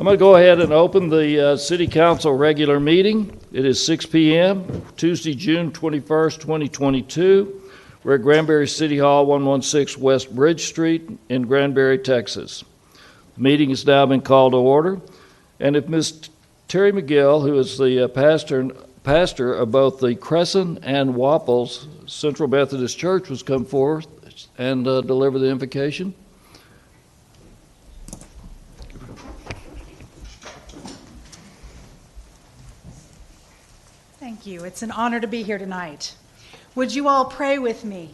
I'm going to go ahead and open the City Council regular meeting. It is 6 p.m., Tuesday, June 21st, 2022. We're at Granbury City Hall, 116 West Bridge Street in Granbury, Texas. The meeting has now been called to order, and if Ms. Terry McGill, who is the pastor of both the Crescent and Wapples Central Methodist Church, was come forth and deliver the invocation. Thank you. It's an honor to be here tonight. Would you all pray with me?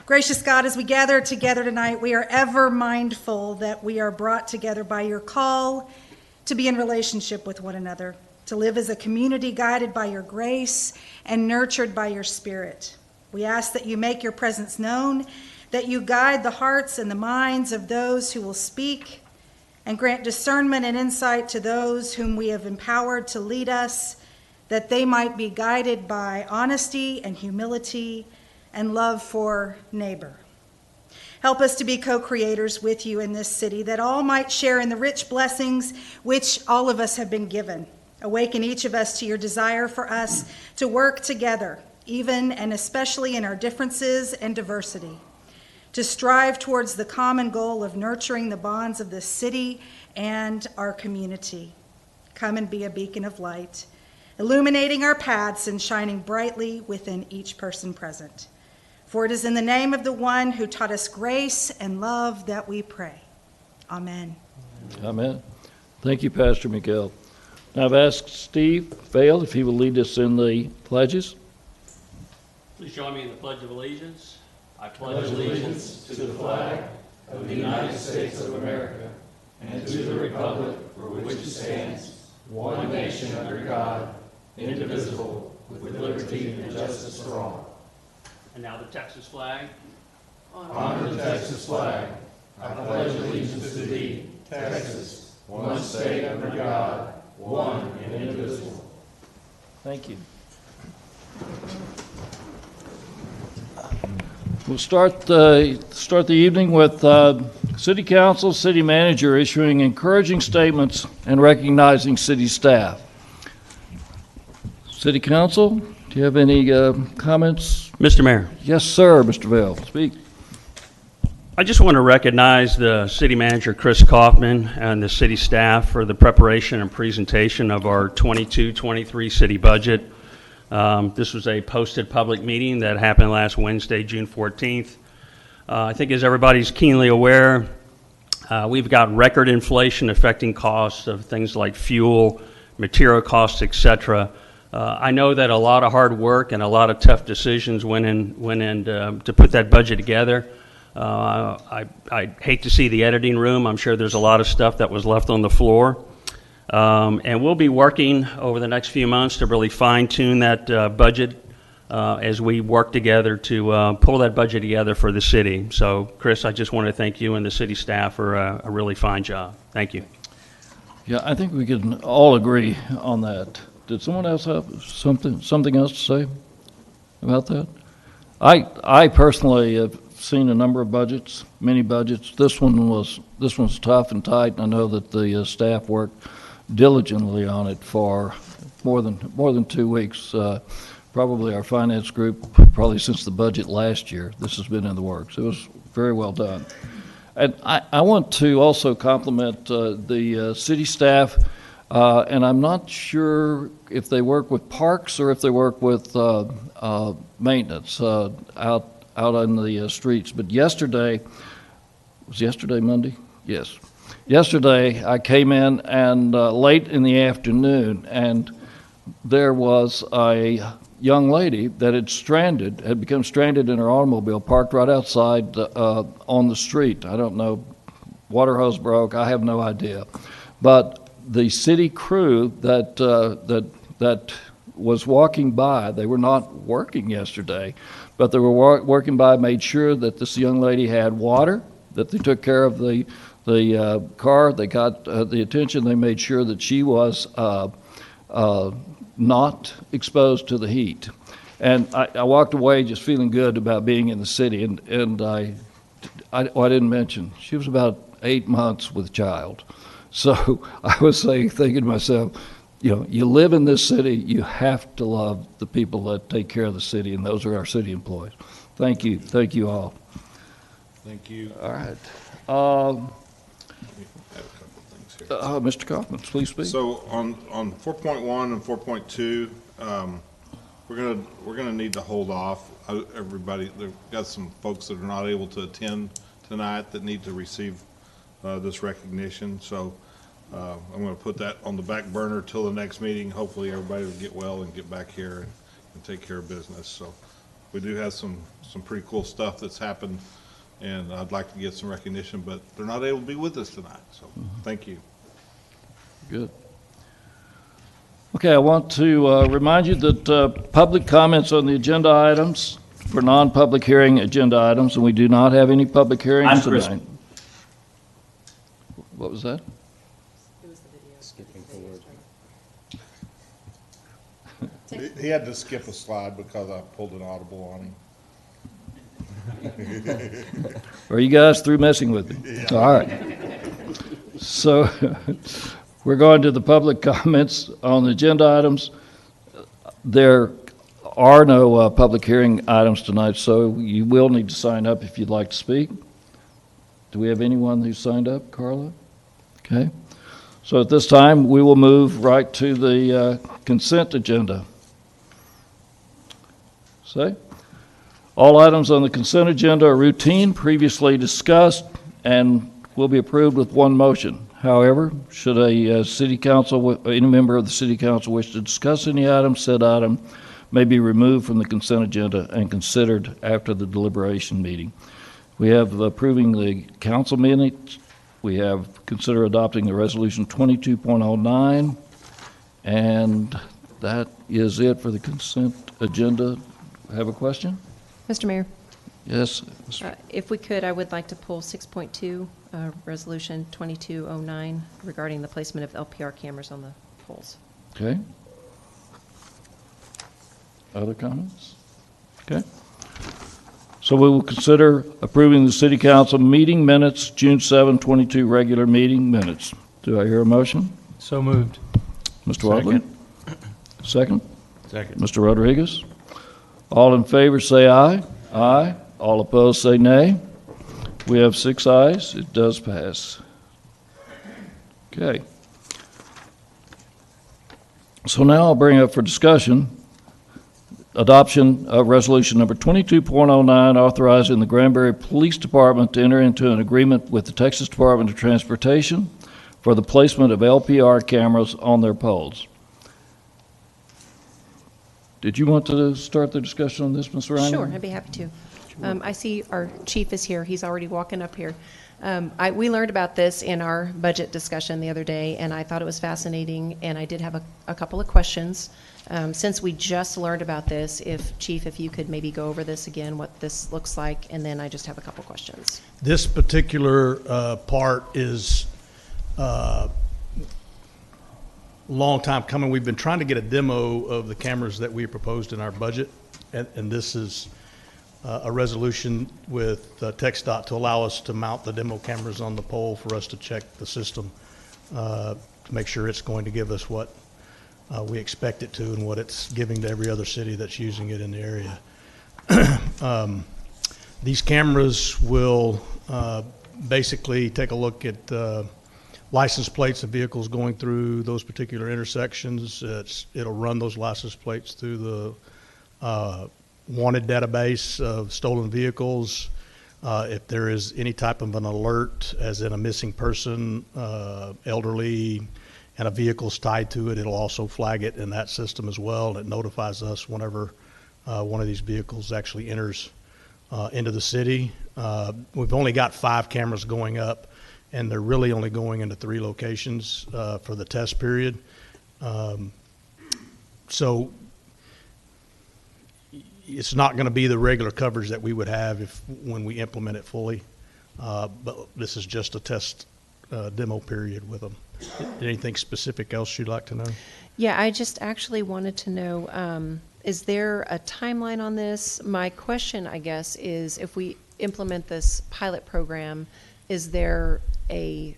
Gracious God, as we gather together tonight, we are ever mindful that we are brought together by your call to be in relationship with one another, to live as a community guided by your grace and nurtured by your Spirit. We ask that you make your presence known, that you guide the hearts and the minds of those who will speak, and grant discernment and insight to those whom we have empowered to lead us, that they might be guided by honesty and humility and love for neighbor. Help us to be co-creators with you in this city, that all might share in the rich blessings which all of us have been given. Awaken each of us to your desire for us to work together, even and especially in our differences and diversity, to strive towards the common goal of nurturing the bonds of this city and our community. Come and be a beacon of light, illuminating our paths and shining brightly within each person present. For it is in the name of the one who taught us grace and love that we pray. Amen. Amen. Thank you, Pastor Miguel. Now I've asked Steve Vail if he will lead us in the pledges. Please join me in the Pledge of Allegiance. I pledge allegiance to the flag of the United States of America and to the republic for which it stands, one nation under God, indivisible, with liberty and justice for all. And now the Texas flag. Honor the Texas flag. I pledge allegiance to thee, Texas, one state under God, one and indivisible. Thank you. We'll start the evening with City Council, City Manager issuing encouraging statements and recognizing city staff. City Council, do you have any comments? Mr. Mayor. Yes, sir, Mr. Vail. Speak. I just want to recognize the City Manager, Chris Kaufman, and the city staff for the preparation and presentation of our 22-23 city budget. This was a posted public meeting that happened last Wednesday, June 14th. I think as everybody's keenly aware, we've got record inflation affecting costs of things like fuel, material costs, etc. I know that a lot of hard work and a lot of tough decisions went in to put that budget together. I hate to see the editing room. I'm sure there's a lot of stuff that was left on the floor. And we'll be working over the next few months to really fine-tune that budget as we work together to pull that budget together for the city. So, Chris, I just want to thank you and the city staff for a really fine job. Thank you. Yeah, I think we can all agree on that. Did someone else have something else to say about that? I personally have seen a number of budgets, many budgets. This one's tough and tight, and I know that the staff worked diligently on it for more than 2 weeks. Probably our finance group, probably since the budget last year, this has been in the works. It was very well done. And I want to also compliment the city staff, and I'm not sure if they work with parks or if they work with maintenance out on the streets. But yesterday, was yesterday Monday? Yes. Yesterday, I came in and late in the afternoon, and there was a young lady that had become stranded in her automobile, parked right outside on the street. I don't know, water hose broke, I have no idea. But the city crew that was walking by, they were not working yesterday, but they were working by, made sure that this young lady had water, that they took care of the car, they got the attention, they made sure that she was not exposed to the heat. And I walked away just feeling good about being in the city, and I didn't mention, she was about 8 months with child. So I was thinking to myself, you live in this city, you have to love the people that take care of the city, and those are our city employees. Thank you all. Thank you. All right. I have a couple of things here. Mr. Kaufman, please speak. So on 4.1 and 4.2, we're gonna need to hold off. Everybody, they've got some folks that are not able to attend tonight that need to receive this recognition. So I'm gonna put that on the back burner till the next meeting. Hopefully, everybody will get well and get back here and take care of business. So we do have some pretty cool stuff that's happened, and I'd like to get some recognition, but they're not able to be with us tonight. So thank you. Good. Okay, I want to remind you that public comments on the agenda items for non-public hearing agenda items, and we do not have any public hearings I'm Chris. tonight. What was that? He had to skip a slide because I pulled an audible on him. Are you guys through messing with me? All right. So we're going to the public comments on the agenda items. There are no public hearing items tonight, so you will need to sign up if you'd like to speak. Do we have anyone who's signed up, Carla? Okay. So at this time, we will move right to the consent agenda. Say? All items on the consent agenda are routine, previously discussed, and will be approved with one motion. However, should a city council, any member of the city council wish to discuss any item, said item may be removed from the consent agenda and considered after the deliberation meeting. We have approving the council minutes. We have consider adopting the resolution 22.09, and that is it for the consent agenda. Have a question? Mr. Mayor, Yes? if we could, I would like to pull 6.2, Resolution 2209, regarding the placement of LPR cameras on the poles. Okay. Other comments? Okay. So we will consider approving the city council meeting minutes, June 7, 22 regular meeting minutes. Do I hear a motion? So moved. Mr. Wadley? Second? Second. Mr. Rodriguez? All in favor, say aye. Aye. All opposed, say nay. We have 6 ayes. It does pass. Okay. So now I'll bring up for discussion adoption of resolution number 22.09, authorizing the Granbury Police Department to enter into an agreement with the Texas Department of Transportation for the placement of LPR cameras on their poles. Did you want to start the discussion on this, Ms. Ryan? Sure, I'd be happy to. I see our chief is here. He's already walking up here. We learned about this in our budget discussion the other day, and I thought it was fascinating, and I did have a couple of questions. Since we just learned about this, if you could maybe go over this again, what this looks like, and then I just have a couple questions. This particular part is long time coming. We've been trying to get a demo of the cameras that we proposed in our budget, and this is a resolution with TxDOT to allow us to mount the demo cameras on the pole for us to check the system to make sure it's going to give us what we expect it to and what it's giving to every other city that's using it in the area. These cameras will basically take a look at license plates of vehicles going through those particular intersections. It'll run those license plates through the wanted database of stolen vehicles. If there is any type of an alert, as in a missing person, elderly, and a vehicle's tied to it, it'll also flag it in that system as well. And it notifies us whenever one of these vehicles actually enters into the city. We've only got 5 cameras going up, and they're really only going into 3 locations for the test period. So it's not going to be the regular coverage that we would have when we implement it fully, but this is just a test demo period with them. Anything specific else you'd like to know? Yeah, I just actually wanted to know, is there a timeline on this? My question, I guess, is if we implement this pilot program, is there a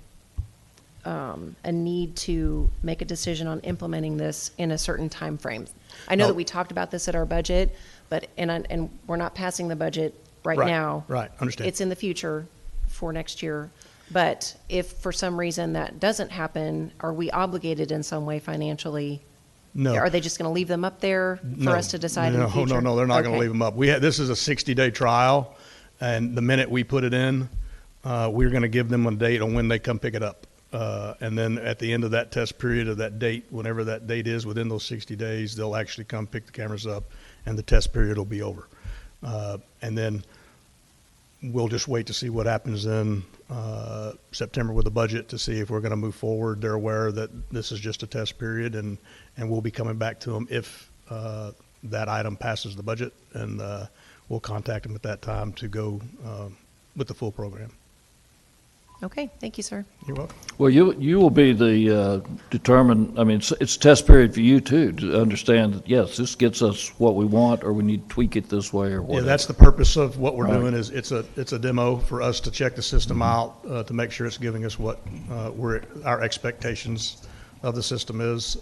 a need to make a decision on implementing this in a certain time frame. I know No. that we talked about this at our budget, but, and we're not passing the budget right Right, now. right, understand. It's in the future for next year. But if for some reason that doesn't happen, are we obligated in some way financially? No. Are they just going to leave them up there for No. us to decide in the future? No, they're not going to Okay. leave them up. This is a 60-day trial, and the minute we put it in, we're going to give them a date on when they come pick it up. And then at the end of that test period of that date, whenever that date is, within those 60 days, they'll actually come pick the cameras up, and the test period will be over. And then we'll just wait to see what happens in September with the budget to see if we're going to move forward. They're aware that this is just a test period, and we'll be coming back to them if that item passes the budget, and we'll contact them at that time to go with the full program. Okay, thank you, sir. You're welcome. Well, you will be the determined, I mean, it's a test period for you too, to understand that, yes, this gets us what we want, or we need to tweak it this way or Yeah, whatever. that's the purpose of what we're Right. doing, is it's a demo for us to check the system out, to make sure it's giving us what our expectations of the system is.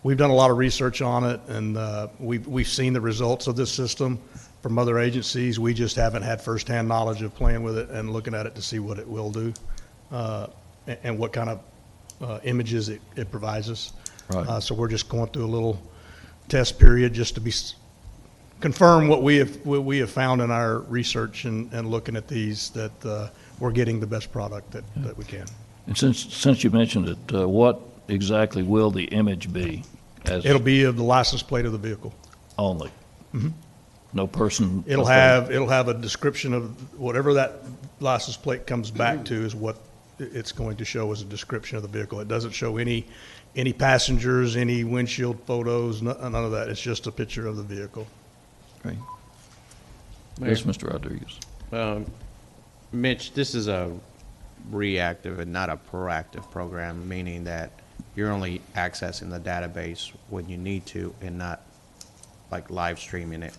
We've done a lot of research on it, and we've seen the results of this system from other agencies. We just haven't had firsthand knowledge of playing with it and looking at it to see what it will do, and what kind of images it provides us. Right. So we're just going through a little test period just to confirm what we have found in our research and looking at these, that we're getting the best product that we can. And since you mentioned it, what exactly will the image be as It'll be of the license plate of the vehicle. only? No person? It'll have a description of whatever that license plate comes back to is what it's going to show as a description of the vehicle. It doesn't show any passengers, any windshield photos, none of that. It's just a picture of the vehicle. Great. Mayor. Yes, Mr. Rodriguez. Mitch, this is a reactive and not a proactive program, meaning that you're only accessing the database when you need to and not like live streaming it.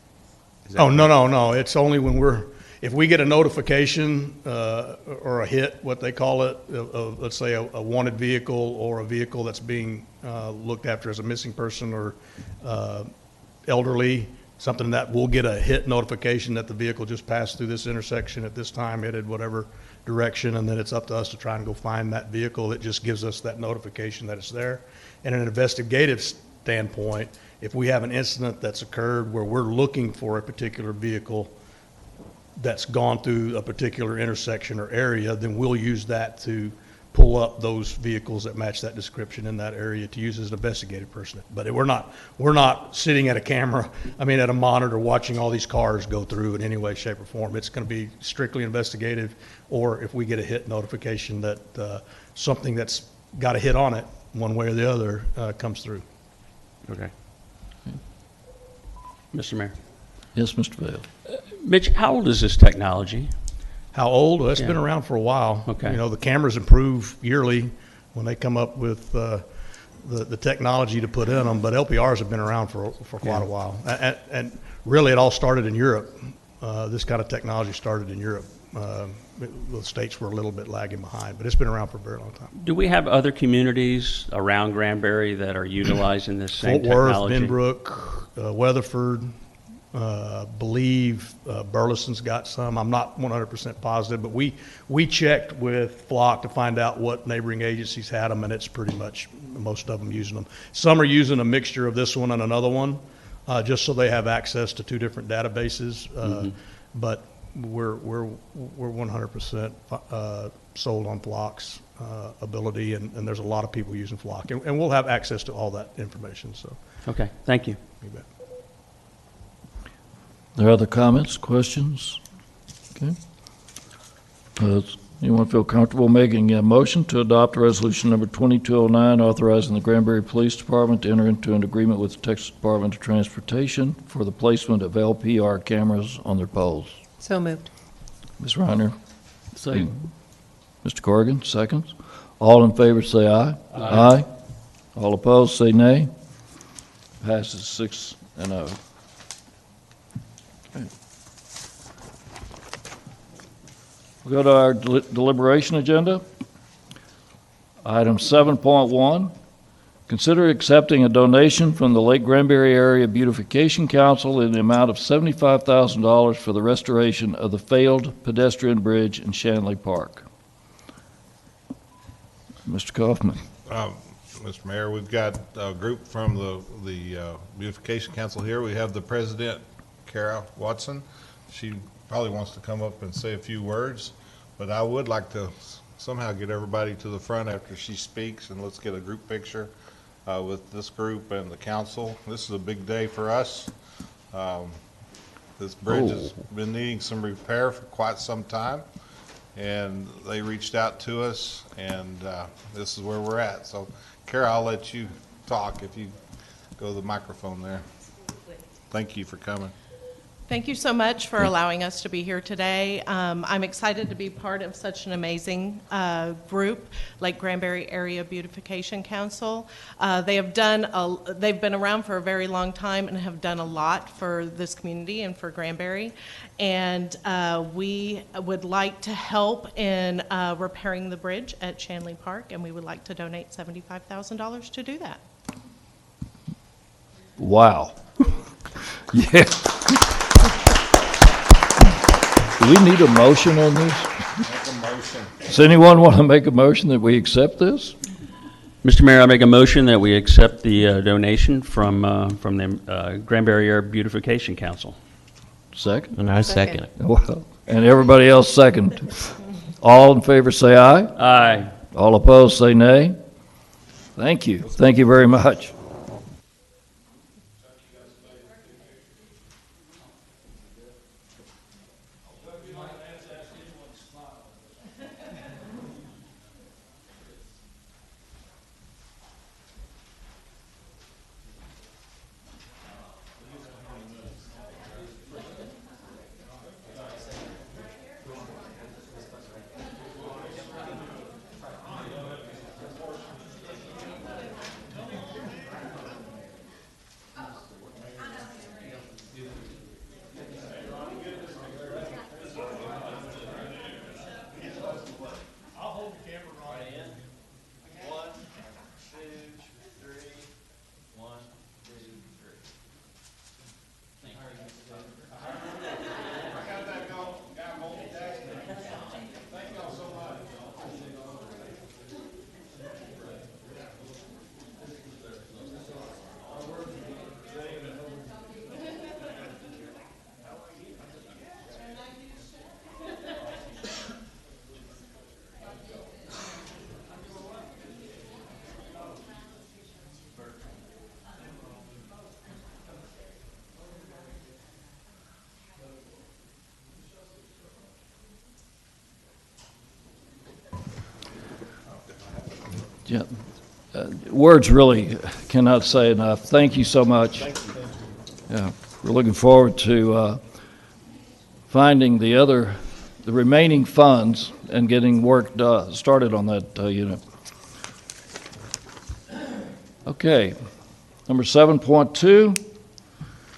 Is that Oh, correct? no. It's only when if we get a notification or a hit, what they call it, of let's say a wanted vehicle or a vehicle that's being looked after as a missing person or elderly, something that we'll get a hit notification that the vehicle just passed through this intersection at this time, headed whatever direction, and then it's up to us to try and go find that vehicle. It just gives us that notification that it's there. And in an investigative standpoint, if we have an incident that's occurred where we're looking for a particular vehicle that's gone through a particular intersection or area, then we'll use that to pull up those vehicles that match that description in that area to use as an investigative person. But we're not sitting at a monitor watching all these cars go through in any way, shape, or form. It's going to be strictly investigative, or if we get a hit notification that something that's got a hit on it, one way or the other, comes through. Okay. Mr. Mayor. Yes, Mr. Vail. Mitch, how old is this technology? How old? Well, it's Yeah. been around for a while. Okay. You know, the cameras improve yearly when they come up with the technology to put in them, but LPRs have been around for quite a while. And really, it all started in Europe. This kind of technology started in Europe. The states were a little bit lagging behind, but it's been around for a very long time. Do we have other communities around Granbury that are utilizing this same Fort Worth, technology? Benbrook, Weatherford, believe Burleson's got some. I'm not 100% positive, but we checked with Flock to find out what neighboring agencies had them, and it's pretty much most of them using them. Some are using a mixture of this one and another one, just so they have access to two different databases. But we're 100% sold on Flock's ability, and there's a lot of people using Flock, and we'll have access to all that information. So, Okay, thank you. you bet. There are other comments, questions? Okay. Anyone feel comfortable making a motion to adopt resolution number 2209, authorizing the Granbury Police Department to enter into an agreement with the Texas Department of Transportation for the placement of LPR cameras on their poles? So moved. Ms. Reiner? Second. Mr. Corrigan, seconds. All in favor, say aye. Aye. All opposed, say nay. Passes 6-0. We'll go to our deliberation agenda. Item 7.1, consider accepting a donation from the Lake Granbury Area Beautification Council in the amount of $75,000 for the restoration of the failed pedestrian bridge in Shanley Park. Mr. Kaufman. Mr. Mayor, we've got a group from the Beautification Council here. We have the president, Kara Watson. She probably wants to come up and say a few words, but I would like to somehow get everybody to the front after she speaks, and let's get a group picture with this group and the council. This is a big day for us. This bridge has been needing some repair for quite some time, and they reached out to us, and this is where we're at. So, Kara, I'll let you talk if you go to the microphone there. Thank you for coming. Thank you so much for allowing us to be here today. I'm excited to be part of such an amazing group, Lake Granbury Area Beautification Council. They've been around for a very long time and have done a lot for this community and for Granbury. And we would like to help in repairing the bridge at Shanley Park, and we would like to donate $75,000 to do that. Wow. Yeah. Do we need a motion on this? Make a motion. Does anyone want to make a motion that we accept this? Mr. Mayor, I make a motion that we accept the donation from the Granbury Area Beautification Council. Second? And I second it. Well, and everybody else second. All in favor say aye. Aye. All opposed say nay. Thank you. Thank you very much. Yeah, words really cannot say enough. Thank you so much. Thank you. Yeah, we're looking forward to finding the remaining funds and getting work started on that unit. Okay, number 7.2.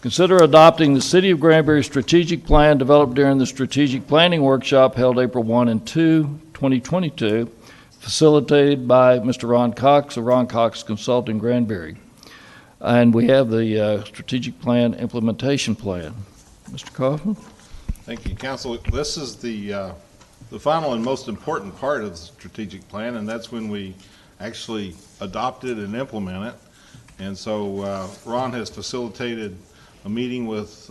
Consider adopting the City of Granbury strategic plan developed during the strategic planning workshop held April 1 and 2, 2022. Facilitated by Mr. Ron Cox of Ron Cox Consulting Granbury. And we have the strategic plan implementation plan. Mr. Kaufman? Thank you, Council. This is the final and most important part of the strategic plan, and that's when we actually adopt it and implement it. And so Ron has facilitated a meeting with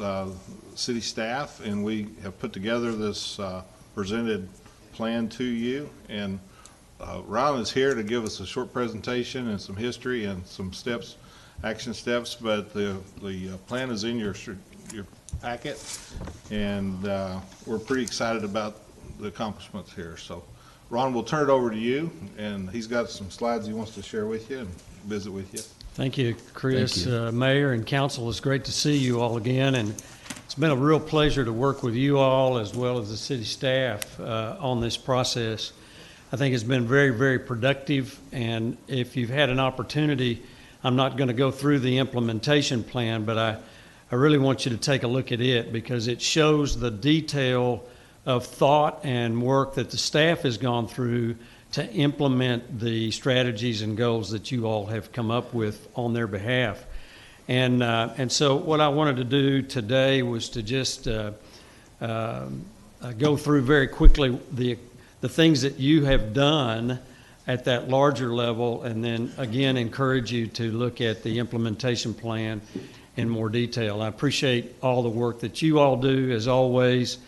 city staff, and we have put together this presented plan to you. And Ron is here to give us a short presentation and some history and some steps, action steps, but the plan is in your packet, and we're pretty excited about the accomplishments here. So, Ron, we'll turn it over to you, and he's got some slides he wants to share with you and visit with you. Thank you, Chris. Thank Mayor and council, it's great to see you all again, and it's been a real pleasure to work with you all as well as the city staff on this process. I think it's been very, very productive, and if you've had an opportunity, I'm not going to go through the implementation plan, but I really want you to take a look at it because it shows the detail of thought and work that the staff has gone through to implement the strategies and goals that you all have come up with on their behalf. And so what I wanted to do today was to just go through very quickly the things that you have done at that larger level, and then again encourage you to look at the implementation plan in more detail. I appreciate all the work that you all do, as always,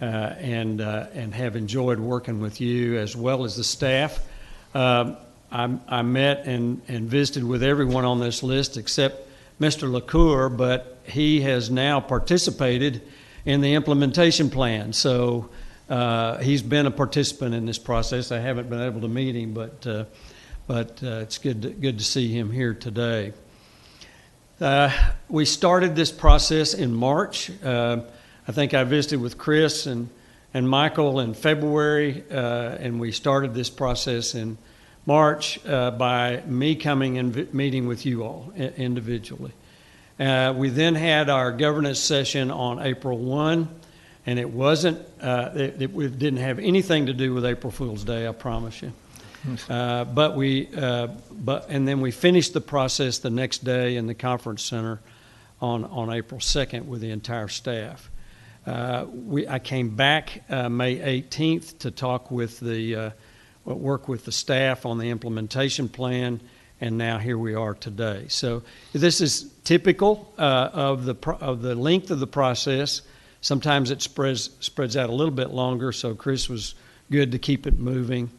and have enjoyed working with you as well as the staff. I met and visited with everyone on this list except Mr. LaCour, but he has now participated in the implementation plan. So he's been a participant in this process. I haven't been able to meet him, but it's good to see him here today. We started this process in March. I think I visited with Chris and Michael in February, and we started this process in March by me coming and meeting with you all individually. We then had our governance session on April 1, and it wasn't, it didn't have anything to do with April Fool's Day, I promise you. And then we finished the process the next day in the conference center on April 2nd with the entire staff. I came back May 18th to talk with work with the staff on the implementation plan, and now here we are today. So this is typical of the length of the process. Sometimes it spreads out a little bit longer, so Chris was good to keep it moving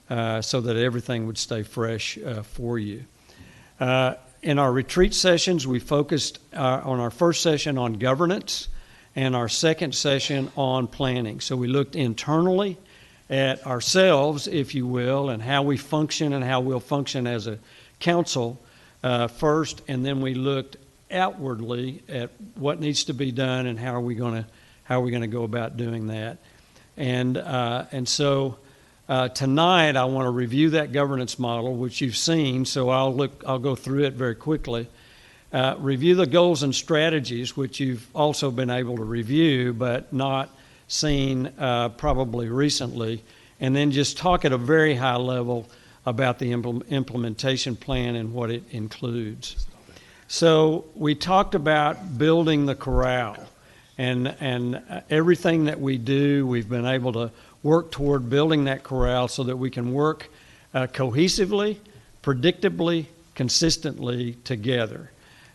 so that everything would stay fresh for you. In our retreat sessions, we focused on our first session on governance and our second session on planning. So we looked internally at ourselves, if you will, and how we function and how we'll function as a council first, and then we looked outwardly at what needs to be done and how are we going to go about doing that. And so tonight I want to review that governance model, which you've seen. So I'll go through it very quickly. Review the goals and strategies, which you've also been able to review, but not seen probably recently, and then just talk at a very high level about the implementation plan and what it includes. So we talked about building the corral, and everything that we do, we've been able to work toward building that corral so that we can work cohesively, predictably, consistently together.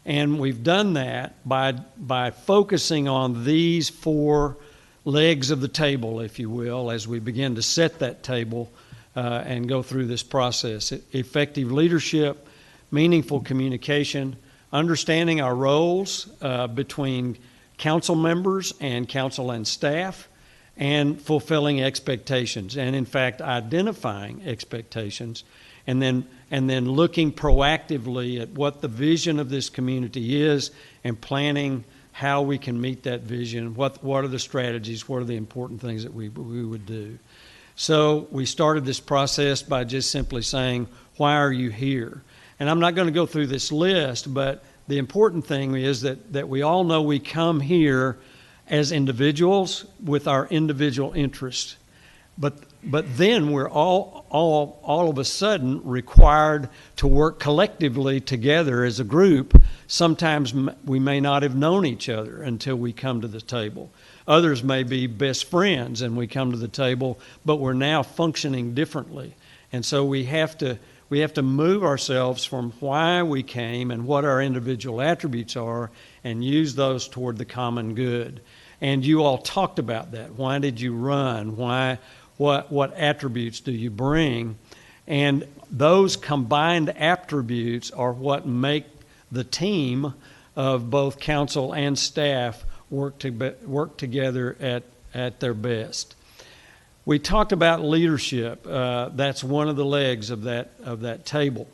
And we've done that by focusing on these four legs of the table, if you will, as we begin to set that table and go through this process. Effective leadership, meaningful communication, understanding our roles between council members and council and staff, and fulfilling expectations, and in fact identifying expectations, and then looking proactively at what the vision of this community is and planning how we can meet that vision, what are the strategies, what are the important things that we would do. So we started this process by just simply saying, why are you here? And I'm not going to go through this list, but the important thing is that we all know we come here as individuals with our individual interests. But then we're all of a sudden required to work collectively together as a group. Sometimes we may not have known each other until we come to the table. Others may be best friends and we come to the table, but we're now functioning differently. And so we have to move ourselves from why we came and what our individual attributes are and use those toward the common good. And you all talked about that. Why did you run? What attributes do you bring? And those combined attributes are what make the team of both council and staff work together at their best. We talked about leadership. That's one of the legs of that table.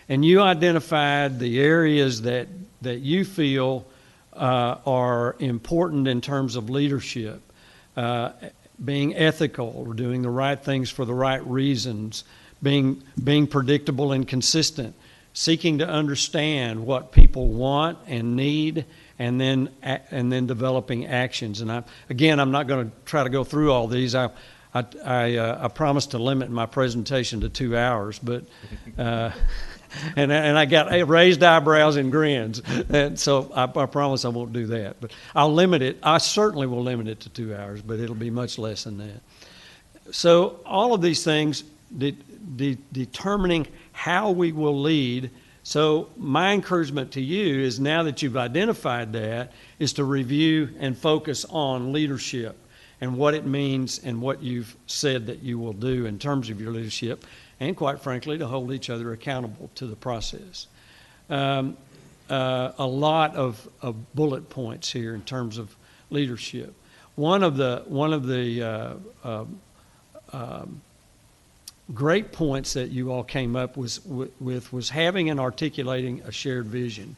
And you identified the areas that you feel are important in terms of leadership. Being ethical, or doing the right things for the right reasons, being predictable and consistent, seeking to understand what people want and need, and then developing actions. And I'm not going to try to go through all these. I I promised to limit my presentation to 2 hours, but and I got raised eyebrows and grins, and so I promise I won't do that. But I'll limit it. I certainly will limit it to 2 hours, but it'll be much less than that. So all of these things, determining how we will lead. So my encouragement to you is, now that you've identified that, is to review and focus on leadership and what it means and what you've said that you will do in terms of your leadership, and quite frankly, to hold each other accountable to the process. A lot of bullet points here in terms of leadership. One of the great points that you all came up with was having and articulating a shared vision,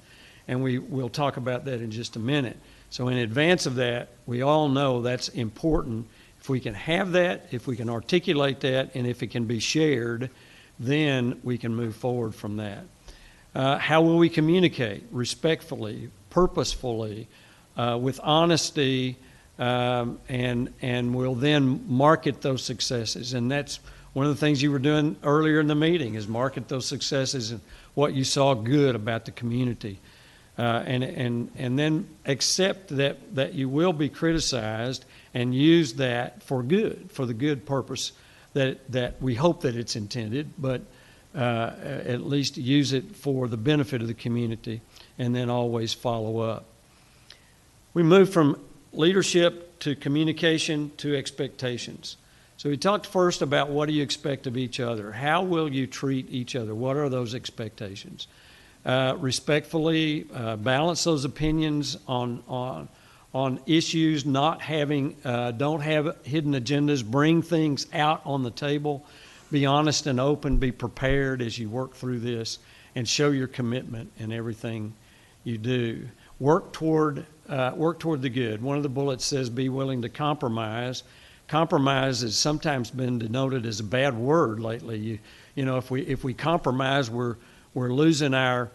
and we'll talk about that in just a minute. So in advance of that, we all know that's important. If we can have that, if we can articulate that, and if it can be shared, then we can move forward from that. How will we communicate? Respectfully, purposefully, with honesty, and we'll then market those successes. And that's one of the things you were doing earlier in the meeting, is market those successes and what you saw good about the community. And then accept that you will be criticized, and use that for good, for the good purpose that we hope that it's intended, but at least use it for the benefit of the community, and then always follow up. We move from leadership to communication to expectations. So we talked first about, what do you expect of each other? How will you treat each other? What are those expectations? Respectfully balance those opinions on issues, not having, don't have hidden agendas, bring things out on the table, be honest and open, be prepared as you work through this, and show your commitment in everything you do. Work toward the good. One of the bullets says, be willing to compromise. Compromise has sometimes been denoted as a bad word lately. You know, if we compromise, we're losing our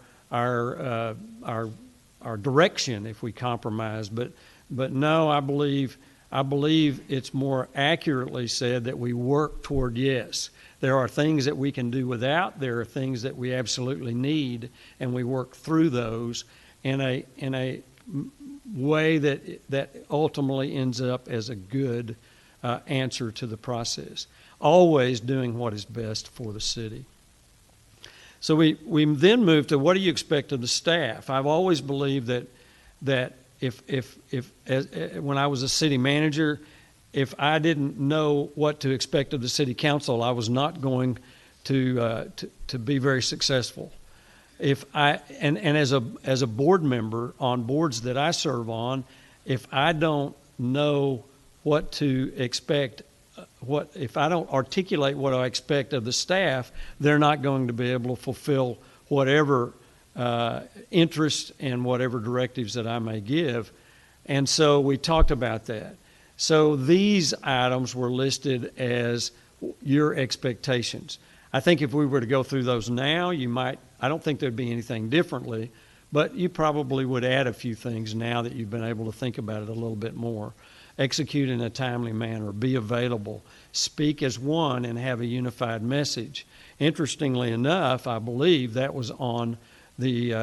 direction if we compromise. But no, I believe it's more accurately said that we work toward yes. There are things that we can do without. There are things that we absolutely need, and we work through those in a way that ultimately ends up as a good answer to the process. Always doing what is best for the city. So we then move to, what do you expect of the staff? I've always believed that when I was a city manager, if I didn't know what to expect of the city council, I was not going to be very successful. And as a board member on boards that I serve on, if I don't know what to expect, if I don't articulate what I expect of the staff, they're not going to be able to fulfill whatever interest and whatever directives that I may give. And so we talked about that. So these items were listed as your expectations. I think if we were to go through those now, I don't think there'd be anything differently, but you probably would add a few things now that you've been able to think about it a little bit more. Execute in a timely manner, be available, speak as one, and have a unified message. Interestingly enough, I believe that was on the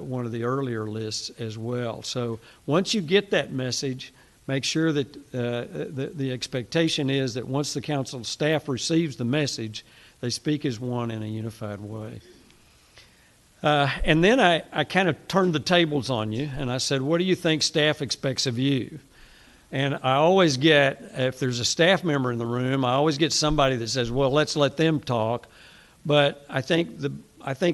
one of the earlier lists as well. So once you get that message, make sure that the expectation is that once the council staff receives the message, they speak as one in a unified way. And then I kind of turned the tables on you, and I said, what do you think staff expects of you? And I always get, if there's a staff member in the room, I always get somebody that says, well, let's let them talk. But I think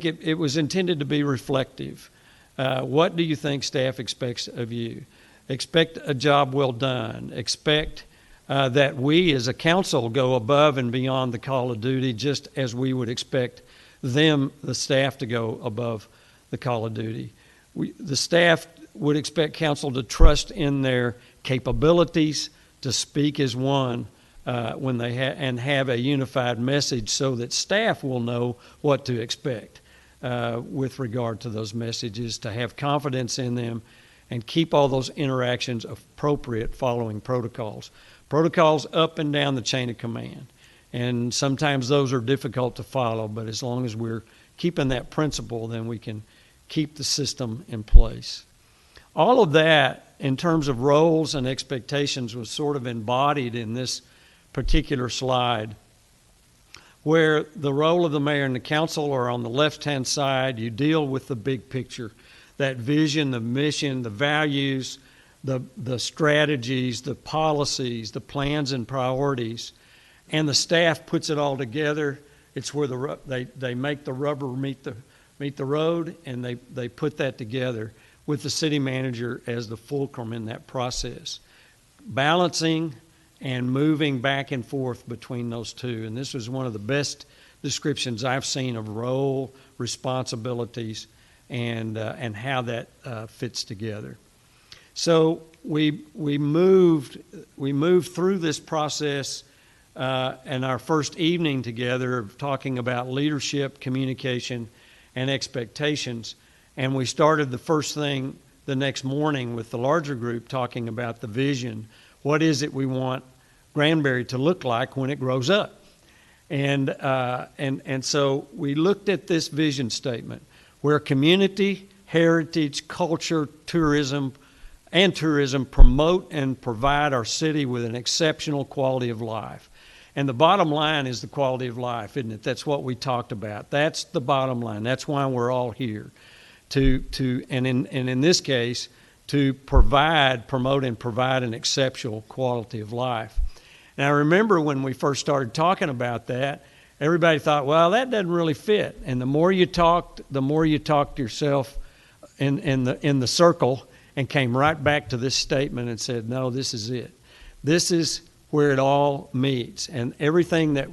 it was intended to be reflective. What do you think staff expects of you? Expect a job well done. Expect that we as a council go above and beyond the call of duty, just as we would expect them, the staff, to go above the call of duty. The staff would expect council to trust in their capabilities, to speak as one when they and have a unified message, so that staff will know what to expect with regard to those messages, to have confidence in them, and keep all those interactions appropriate following protocols. Protocols up and down the chain of command. And sometimes those are difficult to follow, but as long as we're keeping that principle, then we can keep the system in place. All of that, in terms of roles and expectations, was sort of embodied in this particular slide, where the role of the mayor and the council are on the left-hand side. You deal with the big picture, that vision, the mission, the values, the strategies, the policies, the plans and priorities, and the staff puts it all together. It's where they make the rubber meet the road, and they put that together with the city manager as the fulcrum in that process, balancing and moving back and forth between those two. And this was one of the best descriptions I've seen of role, responsibilities, and how that fits together. So we moved through this process, and our first evening together of talking about leadership, communication, and expectations. And we started the first thing the next morning with the larger group talking about the vision. What is it we want Granbury to look like when it grows up? And so we looked at this vision statement where community, heritage, culture, tourism promote and provide our city with an exceptional quality of life. And the bottom line is the quality of life, isn't it? That's what we talked about. That's the bottom line. That's why we're all here. In this case, to promote and provide an exceptional quality of life. Now, I remember when we first started talking about that, everybody thought, well, that doesn't really fit. And the more you talked yourself in the circle and came right back to this statement and said, no, this is it. This is where it all meets. And everything that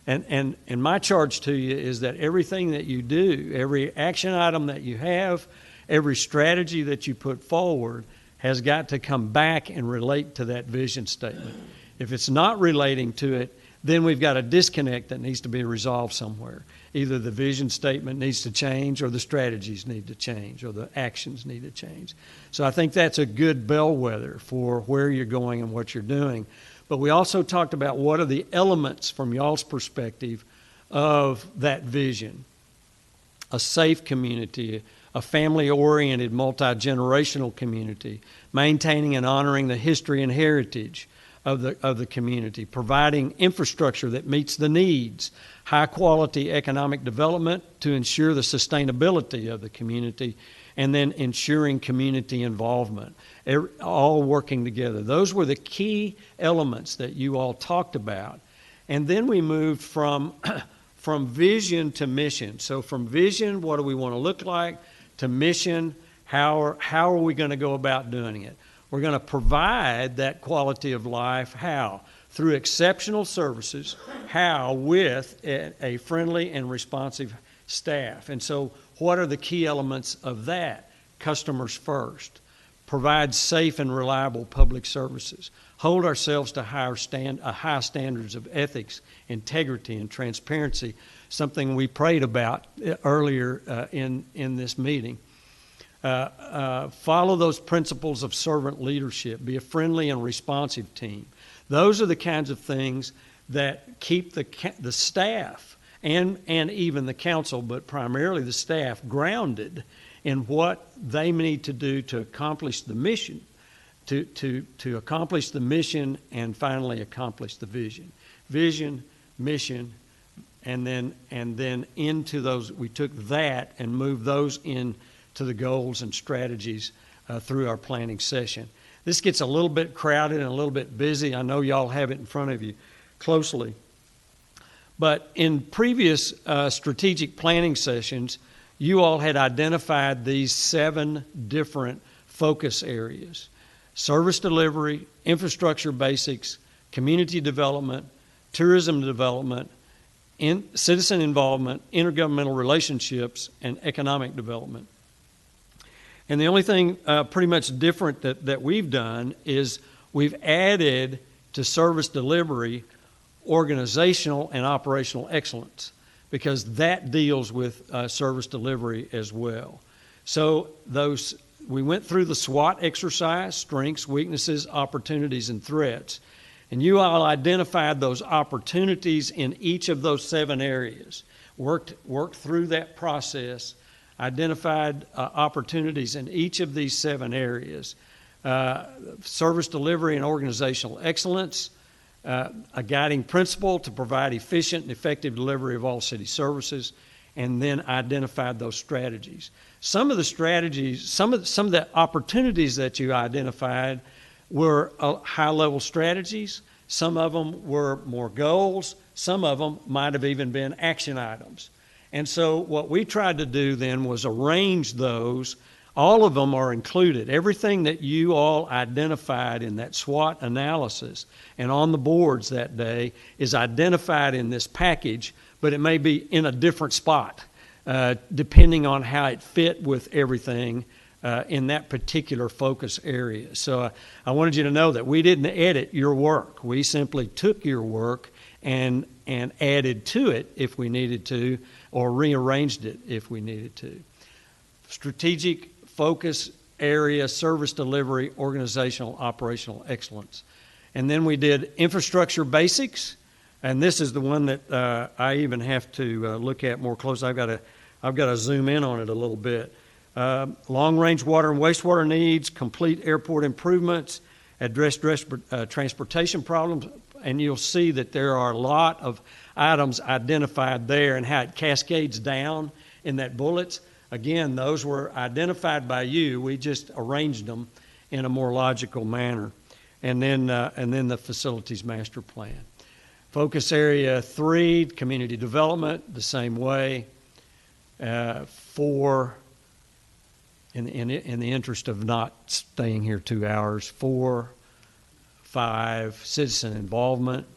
and my charge to you is that everything that you do, every action item that you have, every strategy that you put forward has got to come back and relate to that vision statement. If it's not relating to it, then we've got a disconnect that needs to be resolved somewhere. Either the vision statement needs to change, or the strategies need to change, or the actions need to change. So I think that's a good bellwether for where you're going and what you're doing. But we also talked about what are the elements from y'all's perspective of that vision. A safe community, a family-oriented, multi-generational community, maintaining and honoring the history and heritage of the community, providing infrastructure that meets the needs, high-quality economic development to ensure the sustainability of the community, and then ensuring community involvement, all working together. Those were the key elements that you all talked about. And then we moved from vision to mission. So from vision, what do we want to look like, to mission, how are we going to go about doing it? We're going to provide that quality of life. How? Through exceptional services. How? With a friendly and responsive staff. And so what are the key elements of that? Customers first. Provide safe and reliable public services. Hold ourselves to high standards of ethics, integrity, and transparency, something we prayed about earlier in this meeting. Follow those principles of servant leadership. Be a friendly and responsive team. Those are the kinds of things that keep the staff and even the council, but primarily the staff, grounded in what they need to do to accomplish the mission, to accomplish the mission and finally accomplish the vision. Vision, mission, and then into those, we took that and moved those into the goals and strategies through our planning session. This gets a little bit crowded and a little bit busy. I know y'all have it in front of you closely. But in previous strategic planning sessions, you all had identified these 7 different focus areas: service delivery, infrastructure basics, community development, tourism development, citizen involvement, intergovernmental relationships, and economic development. And the only thing pretty much different that we've done is we've added to service delivery organizational and operational excellence, because that deals with service delivery as well. So those we went through the SWOT exercise, strengths, weaknesses, opportunities, and threats. And you all identified those opportunities in each of those 7 areas, worked through that process, identified opportunities in each of these 7 areas. Service delivery and organizational excellence, a guiding principle to provide efficient and effective delivery of all city services, and then identified those strategies. Some of the strategies, some of the opportunities that you identified were high-level strategies. Some of them were more goals. Some of them might have even been action items. And so what we tried to do then was arrange those. All of them are included. Everything that you all identified in that SWOT analysis and on the boards that day is identified in this package, but it may be in a different spot, depending on how it fit with everything in that particular focus area. So I wanted you to know that we didn't edit your work. We simply took your work and added to it if we needed to, or rearranged it if we needed to. Strategic focus area, service delivery, organizational, operational excellence. And then we did infrastructure basics, and this is the one that I even have to look at more closely. I've got to zoom in on it a little bit. Long-range water and wastewater needs, complete airport improvements, address transportation problems, and you'll see that there are a lot of items identified there and how it cascades down in that bullets. Again, those were identified by you. We just arranged them in a more logical manner. And then the facilities master plan. Focus area 3, community development, the same way. 4, in the interest of not staying here 2 hours, 4, 5, citizen involvement,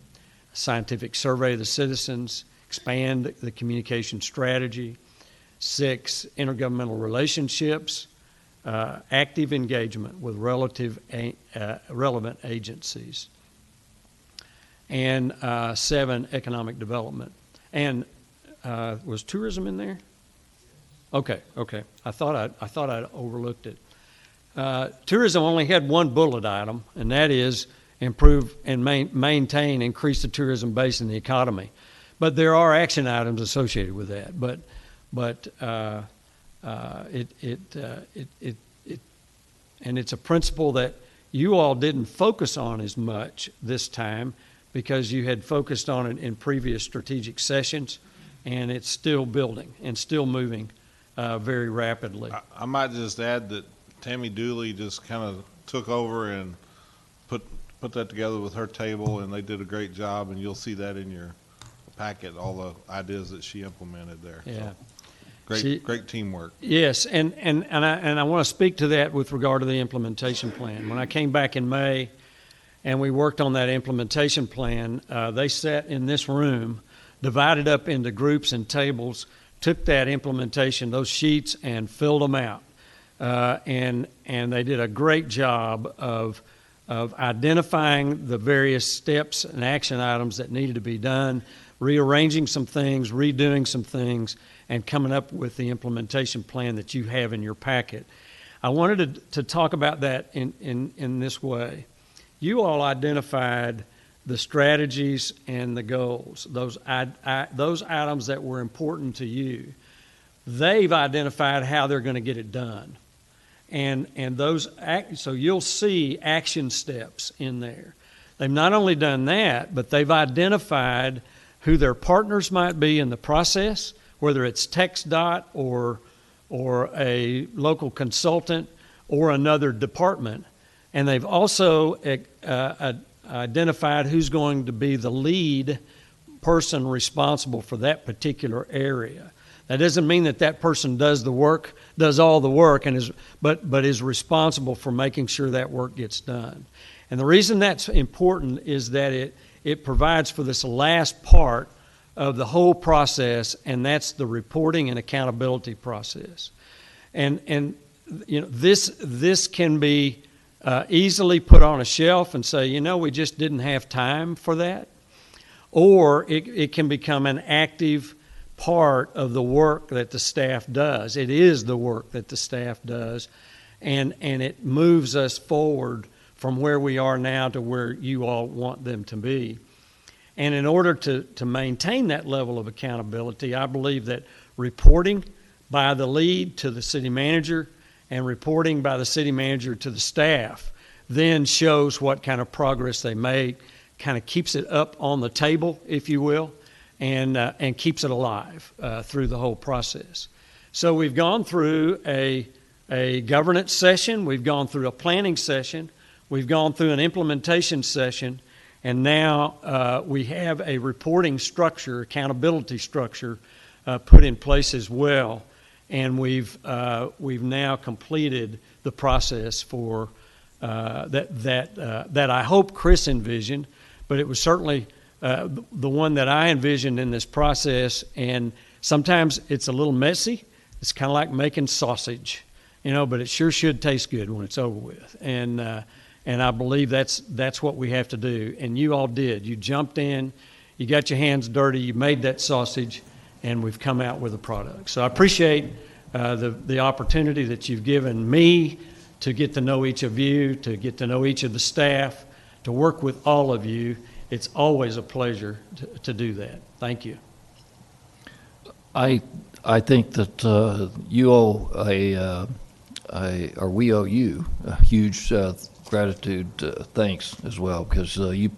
scientific survey of the citizens, expand the communication strategy. 6, intergovernmental relationships, active engagement with relevant agencies. And 7, economic development. And was tourism in there? Okay. I thought I'd overlooked it. Tourism only had one bullet item, and that is improve and maintain, increase the tourism base in the economy. But there are action items associated with that. But it's a principle that you all didn't focus on as much this time because you had focused on it in previous strategic sessions, and it's still building and still moving very rapidly. I might just add that Tammy Dooley just kind of took over and put that together with her table, and they did a great job, and you'll see that in your packet, all the ideas that she implemented there. Yeah. So, great teamwork. Yes, and I want to speak to that with regard to the implementation plan. When I came back in May and we worked on that implementation plan, they sat in this room, divided up into groups and tables, took that implementation, those sheets, and filled them out. And they did a great job of identifying the various steps and action items that needed to be done, rearranging some things, redoing some things, and coming up with the implementation plan that you have in your packet. I wanted to talk about that in this way. You all identified the strategies and the goals, those items that were important to you. They've identified how they're going to get it done. And so you'll see action steps in there. They've not only done that, but they've identified who their partners might be in the process, whether it's TxDOT or a local consultant or another department. And they've also identified who's going to be the lead person responsible for that particular area. That doesn't mean that person does all the work, but is responsible for making sure that work gets done. And the reason that's important is that it provides for this last part of the whole process, and that's the reporting and accountability process. And you know, this can be easily put on a shelf and say, we just didn't have time for that. Or it can become an active part of the work that the staff does. It is the work that the staff does. and it moves us forward from where we are now to where you all want them to be. And in order to maintain that level of accountability, I believe that reporting by the lead to the city manager and reporting by the city manager to the staff then shows what kind of progress they make, kind of keeps it up on the table, if you will, and keeps it alive through the whole process. So we've gone through a governance session, we've gone through a planning session, we've gone through an implementation session, and now we have a reporting structure, accountability structure put in place as well. And we've now completed the process for that I hope Chris envisioned, but it was certainly the one that I envisioned in this process. And sometimes it's a little messy. It's kind of like making sausage, but it sure should taste good when it's over with. And I believe that's what we have to do. And you all did. You jumped in, you got your hands dirty, you made that sausage, and we've come out with a product. So I appreciate the opportunity that you've given me to get to know each of you, to get to know each of the staff, to work with all of you. It's always a pleasure to do that. Thank you. I think that you owe or we owe you a huge gratitude, thanks as well, because you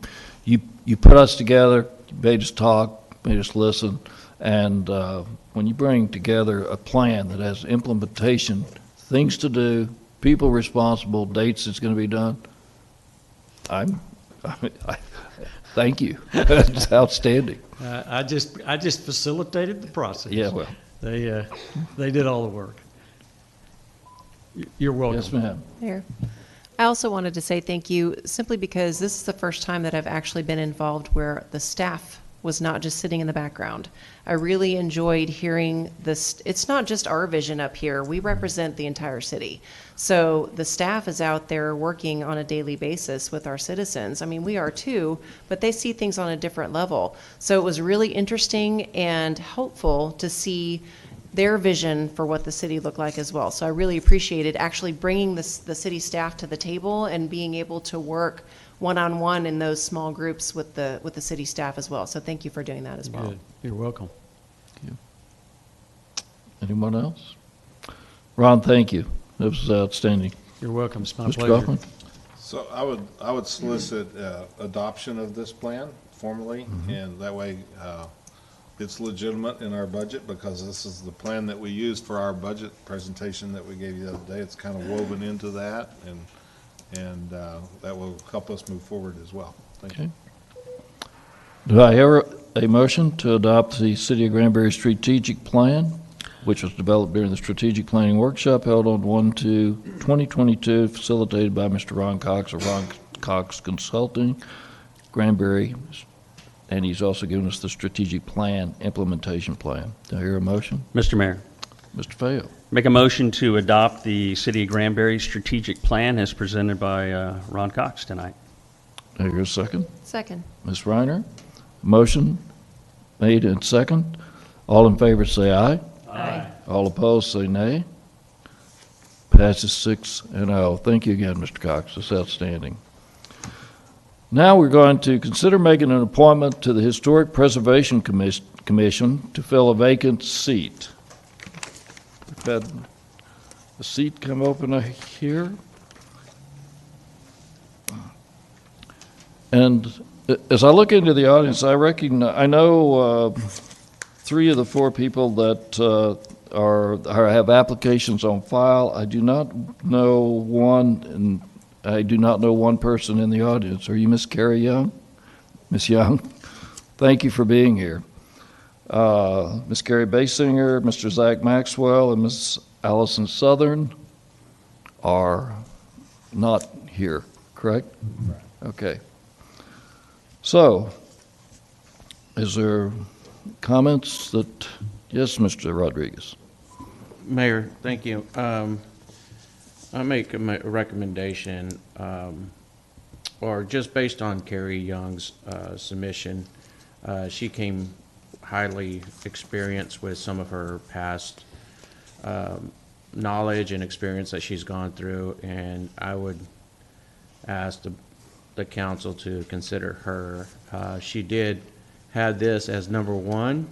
put us together, you made us talk, made us listen, and when you bring together a plan that has implementation, things to do, people responsible, dates it's going to be done, thank you. It's outstanding. I just facilitated the process. Yeah, well. They did all the work. You're welcome. Yes, ma'am. Mayor, I also wanted to say thank you simply because this is the first time that I've actually been involved where the staff was not just sitting in the background. I really enjoyed hearing this. It's not just our vision up here. We represent the entire city. So the staff is out there working on a daily basis with our citizens. I mean, we are too, but they see things on a different level. So it was really interesting and helpful to see their vision for what the city looked like as well. So I really appreciated actually bringing the city staff to the table and being able to work one-on-one in those small groups with the city staff as well. So thank you for doing that as well. Good. You're welcome. Thank you. Anyone else? Ron, thank you. That was outstanding. You're welcome. It's my Mr. pleasure. Kaufman? So I would solicit adoption of this plan formally, and that way it's legitimate in our budget, because this is the plan that we used for our budget presentation that we gave you the other day. It's kind of woven into that, and that will help us move forward as well. Thank you. Okay. Do I hear a motion to adopt the City of Granbury Strategic Plan, which was developed during the Strategic Planning Workshop held on 1/2/2022, facilitated by Mr. Ron Cox of Ron Cox Consulting, Granbury, and he's also given us the Strategic Plan Implementation Plan. Do I hear a motion? Mr. Mayor, Mr. Fail. make a motion to adopt the City of Granbury strategic plan as presented by Ron Cox tonight. Do I hear a second? Second. Ms. Reiner? Motion made and second. All in favor say aye. Aye. All opposed say nay. Passes 6-0. Thank you again, Mr. Cox. That's outstanding. Now we're going to consider making an appointment to the Historic Preservation Commission to fill a vacant seat. We've had a seat come open here. And as I look into the audience, I know 3 of the 4 people that have applications on file. I do not know one, and I do not know one person in the audience. Are you Miss Carrie Young? Miss Young, thank you for being here. Miss Carrie Basinger, Mr. Zach Maxwell, and Miss Allison Southern are not here, correct? Okay. So, is there comments that, yes, Mr. Rodriguez? Mayor, thank you. I make a recommendation, or just based on Carrie Young's submission. She came highly experienced with some of her past knowledge and experience that she's gone through, and I would ask the council to consider her. She did have this as number one,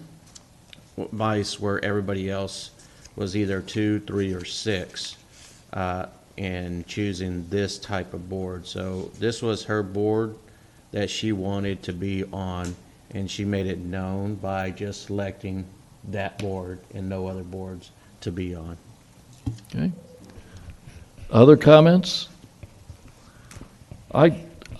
vice where everybody else was either 2, 3, or 6 in choosing this type of board. So this was her board that she wanted to be on, and she made it known by just selecting that board and no other boards to be on. Okay. Other comments?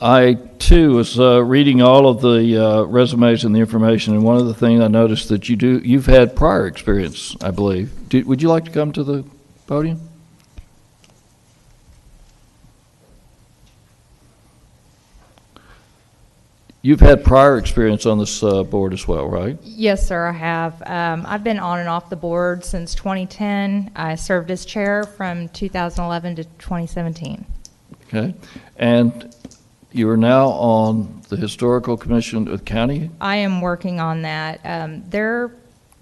I too was reading all of the resumes and the information, and one of the things I noticed that you've had prior experience, I believe. Would you like to come to the podium? You've had prior experience on this board as well, right? Yes, sir, I have. I've been on and off the board since 2010. I served as chair from 2011 to 2017. Okay. And you are now on the Historical Commission of the county? I am working on that. Their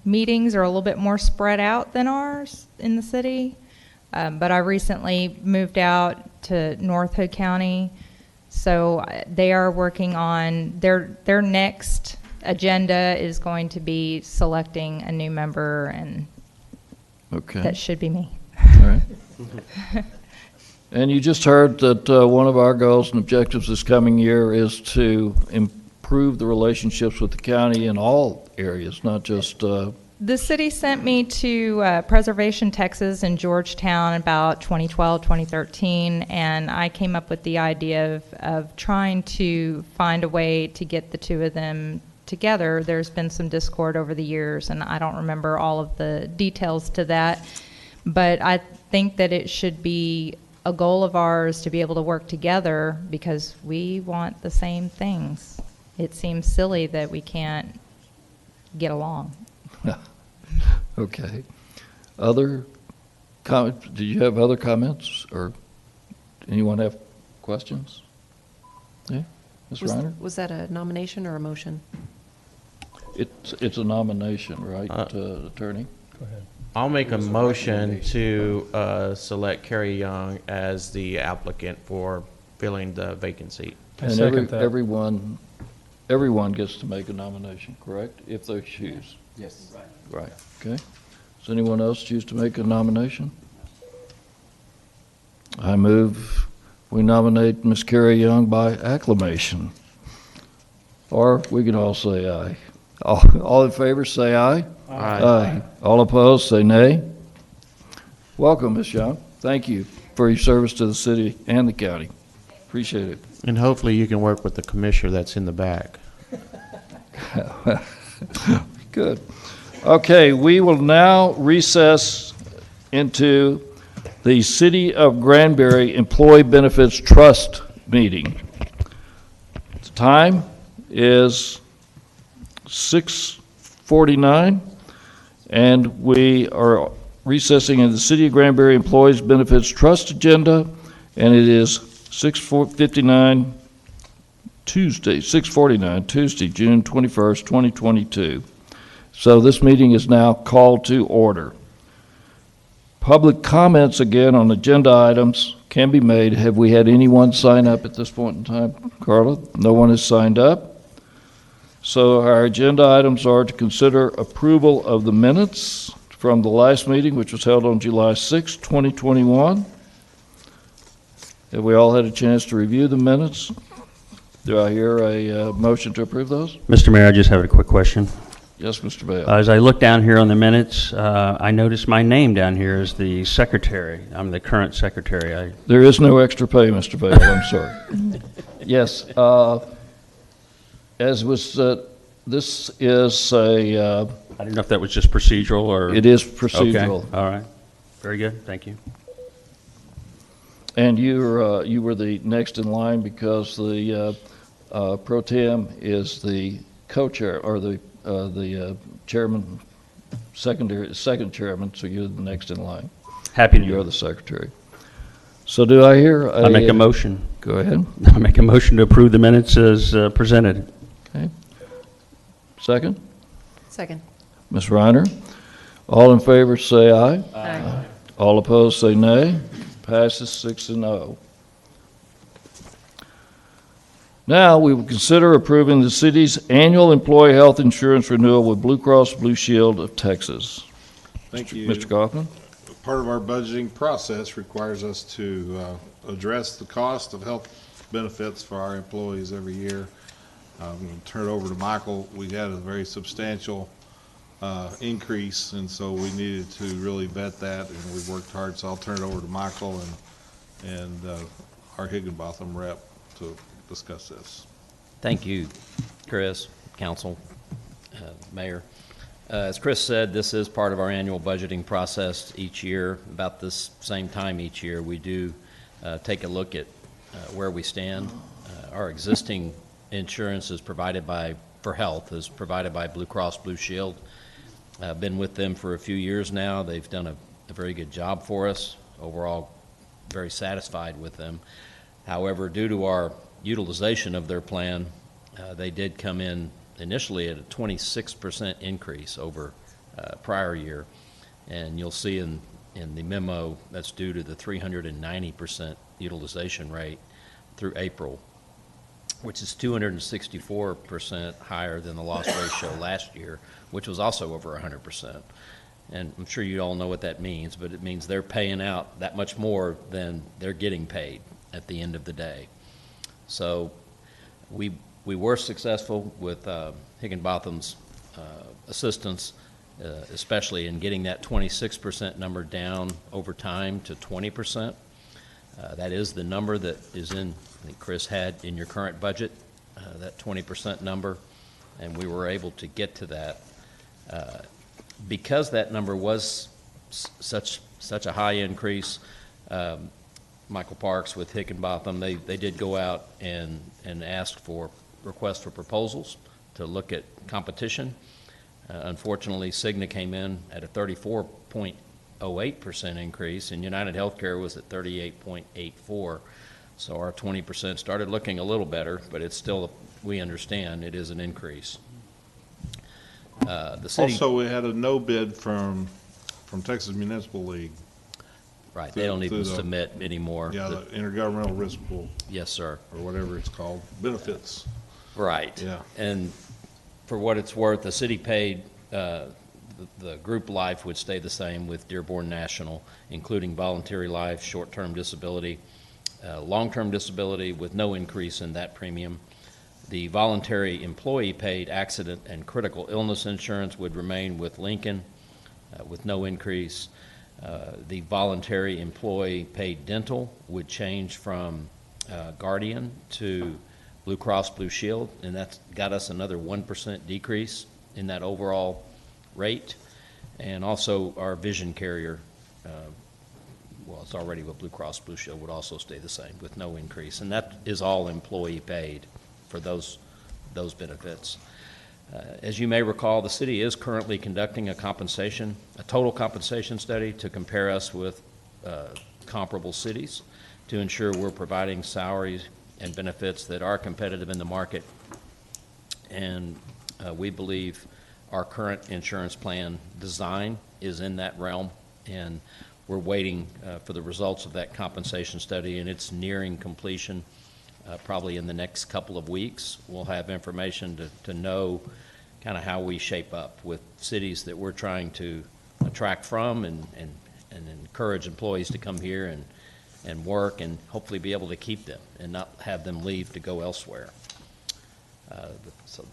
meetings are a little bit more spread out than ours in the city, but I recently moved out to North Hood County, so they are working on their next agenda is going to be selecting a new member, and Okay. that should be me. All right. And you just heard that one of our goals and objectives this coming year is to improve the relationships with the county in all areas, not just, The city sent me to Preservation, Texas in Georgetown about 2012, 2013, and I came up with the idea of trying to find a way to get the two of them together. There's been some discord over the years, and I don't remember all of the details to that, but I think that it should be a goal of ours to be able to work together because we want the same things. It seems silly that we can't get along. okay. Other comments? Do you have other comments, or anyone have questions? Yeah, Ms. Reiner? Was that a nomination or a motion? It's a nomination, right, Attorney? I'll make a motion to select Carrie Young as the applicant for filling the vacant seat. And second that. everyone gets to make a nomination, correct? If they choose. Yes. Right, okay. Does anyone else choose to make a nomination? I move we nominate Ms. Carrie Young by acclamation. Or we can all say aye. All in favor, say aye. Aye. All opposed, say nay. Welcome, Ms. Young. Thank you for your service to the city and the county. Appreciate it. And hopefully you can work with the commissioner that's in the back. Good. Okay, we will now recess into the City of Granbury Employee Benefits Trust meeting. The time is 6:49, and we are recessing in the City of Granbury Employees Benefits Trust agenda, and it is 6:49 Tuesday, June 21st, 2022. So this meeting is now called to order. Public comments again on agenda items can be made. Have we had anyone sign up at this point in time, Carla? No one has signed up. So our agenda items are to consider approval of the minutes from the last meeting, which was held on July 6, 2021. Have we all had a chance to review the minutes? Do I hear a motion to approve those? Mr. Mayor, I just have a quick question. Yes, Mr. Bale. As I look down here on the minutes, I noticed my name down here as the secretary. I'm the current secretary. There is no extra pay, Mr. Bale, I'm sorry. Yes, as was, this is I didn't know if that was just procedural or... it is Okay, procedural. all right. Very good, thank you. And you were the next in line because the pro tem is the co-chair, or the chairman, second chairman, so you're the next in line. Happy to You're do the it. secretary. So do I hear I make a motion. Go ahead. I make a motion to approve the minutes as presented. Okay. Second? Second. Ms. Reiner? All in favor, say aye. Aye. All opposed, say nay. Passes 6-0. Now, we will consider approving the city's annual employee health insurance renewal with Blue Cross Blue Shield of Texas. Thank you. Mr. Kaufman? Part of our budgeting process requires us to address the cost of health benefits for our employees every year. I'm going to turn it over to Michael. We had a very substantial increase, and so we needed to really vet that, and we worked hard. So I'll turn it over to Michael and our Higginbotham rep to discuss this. Thank you, Chris, council, mayor. As Chris said, this is part of our annual budgeting process each year. About this same time each year, we do take a look at where we stand. Our existing insurance is provided for health is provided by Blue Cross Blue Shield. I've been with them for a few years now. They've done a very good job for us. Overall, very satisfied with them. However, due to our utilization of their plan, they did come in initially at a 26% increase over prior year. And you'll see in the memo that's due to the 390% utilization rate through April, which is 264% higher than the loss ratio last year, which was also over 100%. And I'm sure you all know what that means, but it means they're paying out that much more than they're getting paid at the end of the day. So we were successful with Higginbotham's assistance, especially in getting that 26% number down over time to 20%. That is the number that is in, I think Chris had in your current budget, that 20% number, and we were able to get to that. Because that number was such a high increase, Michael Parks with Higginbotham, they did go out and ask for requests for proposals to look at competition. Unfortunately, Cigna came in at a 34.08% increase, and United Healthcare was at 38.84%. So our 20% started looking a little better, but it's still, we understand, it is an increase. The city, Also, we had a no bid from Texas Municipal League. right, they don't even through the- submit anymore. Yeah, the Intergovernmental Risk Pool, Yes, sir. or whatever it's called, benefits. Right. Yeah. And for what it's worth, the city paid, the group life would stay the same with Dearborn National, including voluntary life, short-term disability, long-term disability with no increase in that premium. The voluntary employee paid accident and critical illness insurance would remain with Lincoln with no increase. The voluntary employee paid dental would change from Guardian to Blue Cross Blue Shield, and that's got us another 1% decrease in that overall rate. And also our vision carrier, well, it's already with Blue Cross Blue Shield, would also stay the same with no increase. And that is all employee paid for those benefits. As you may recall, the city is currently conducting a total compensation study to compare us with comparable cities to ensure we're providing salaries and benefits that are competitive in the market. And we believe our current insurance plan design is in that realm, and we're waiting for the results of that compensation study, and it's nearing completion. Probably in the next couple of weeks, we'll have information to know kind of how we shape up with cities that we're trying to attract from and encourage employees to come here and work and hopefully be able to keep them and not have them leave to go elsewhere. So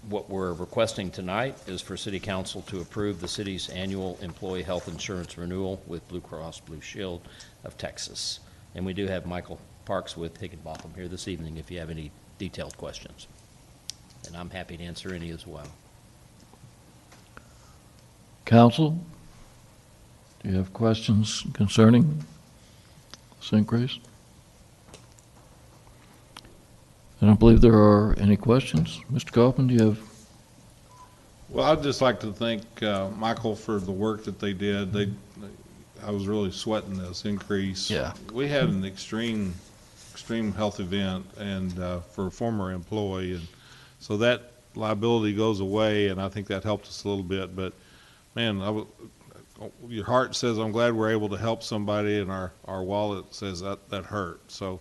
what we're requesting tonight is for City Council to approve the city's annual employee health insurance renewal with Blue Cross Blue Shield of Texas. And we do have Michael Parks with Higginbotham here this evening if you have any detailed questions. And I'm happy to answer any as well. Council, do you have questions concerning this increase? I don't believe there are any questions. Mr. Kaufman, do you have? Well, I'd just like to thank Michael for the work that they did. I was really sweating this increase. Yeah. We had an extreme health event and for a former employee, and so that liability goes away, and I think that helped us a little bit. But man, your heart says, I'm glad we're able to help somebody, and our wallet says that hurt. So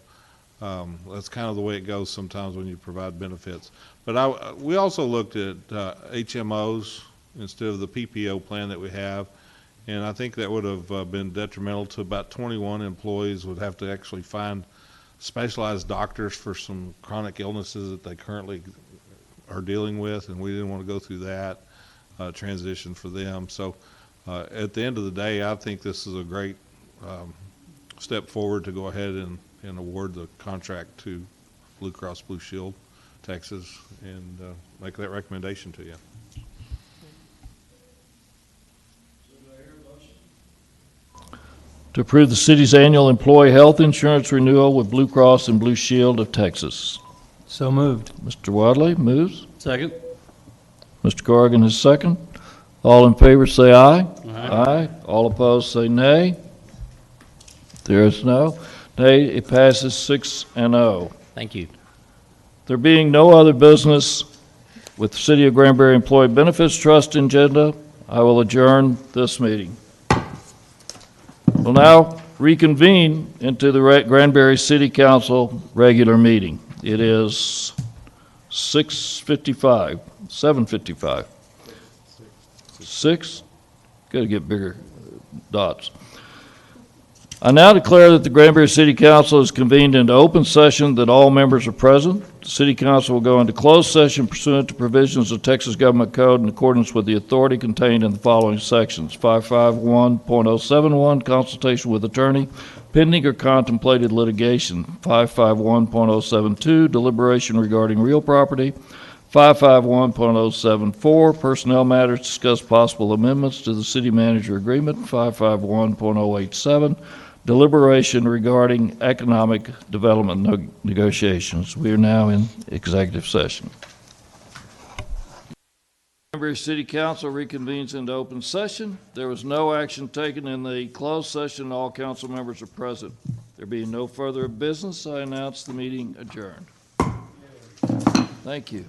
that's kind of the way it goes sometimes when you provide benefits. But we also looked at HMOs instead of the PPO plan that we have, and I think that would have been detrimental to about 21 employees would have to actually find specialized doctors for some chronic illnesses that they currently are dealing with, and we didn't want to go through that transition for them. So at the end of the day, I think this is a great step forward to go ahead and award the contract to Blue Cross Blue Shield Texas and make that recommendation to you. To approve the city's annual employee health insurance renewal with Blue Cross and Blue Shield of Texas. So moved. Mr. Wadley moves. Second. Mr. Corrigan is second. All in favor say aye. Aye. All opposed say nay. There is no nay. It passes 6-0. Thank you. There being no other business with the City of Granbury Employee Benefits Trust agenda, I will adjourn this meeting. We'll now reconvene into the Granbury City Council regular meeting. It is 7:55. 6? Got to get bigger dots. I now declare that the Granbury City Council is convened into open session, that all members are present. The City Council will go into closed session pursuant to provisions of Texas Government Code in accordance with the authority contained in the following sections. 551.071, consultation with attorney, pending or contemplated litigation. 551.072, deliberation regarding real property. 551.074, personnel matters, discuss possible amendments to the city manager agreement. 551.087, deliberation regarding economic development negotiations. We are now in executive session. Granbury City Council reconvenes into open session. There was no action taken in the closed session. All council members are present. There being no further business, I announce the meeting adjourned. Thank you.